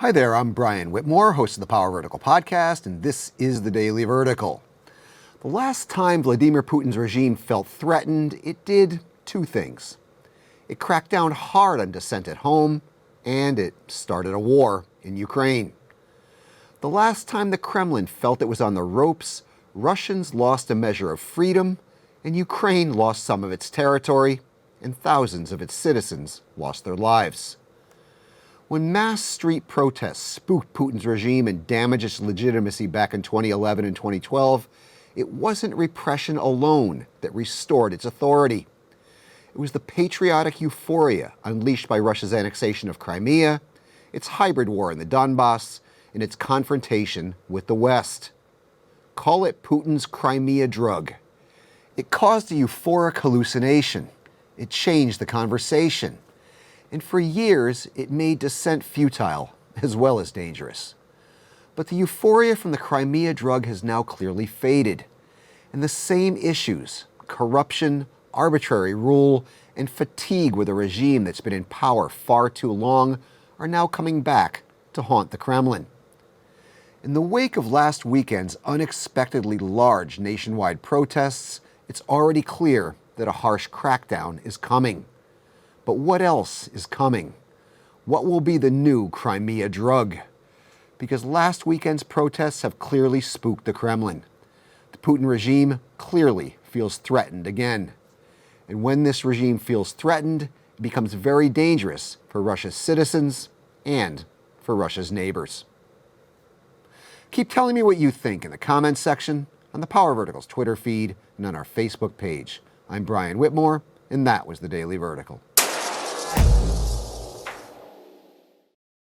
Hi there, I'm Brian Whitmore, host of the Power Vertical podcast, and this is the Daily Vertical. The last time Vladimir Putin's regime felt threatened, it did two things. It cracked down hard on dissent at home, and it started a war in Ukraine. The last time the Kremlin felt it was on the ropes, Russians lost a measure of freedom, and Ukraine lost some of its territory, and thousands of its citizens lost their lives. When mass street protests spooked Putin's regime and damaged its legitimacy back in 2011 and 2012, it wasn't repression alone that restored its authority. It was the patriotic euphoria unleashed by Russia's annexation of Crimea, its hybrid war in the Donbass, and its confrontation with the West. Call it Putin's Crimea drug. It caused a euphoric hallucination. It changed the conversation. And for years, it made dissent futile, as well as dangerous. But the euphoria from the Crimea drug has now clearly faded. And the same issues, corruption, arbitrary rule, and fatigue with a regime that's been in power far too long, are now coming back to haunt the Kremlin. In the wake of last weekend's unexpectedly large nationwide protests, it's already clear that a harsh crackdown is coming. But what else is coming? What will be the new Crimea drug? Because last weekend's protests have clearly spooked the Kremlin. The Putin regime clearly feels threatened again. And when this regime feels threatened, it becomes very dangerous for Russia's citizens and for Russia's neighbors. Keep telling me what you think in the comments section, on the Power Vertical's Twitter feed, and on our Facebook page. I'm Brian Whitmore, and that was the Daily Vertical.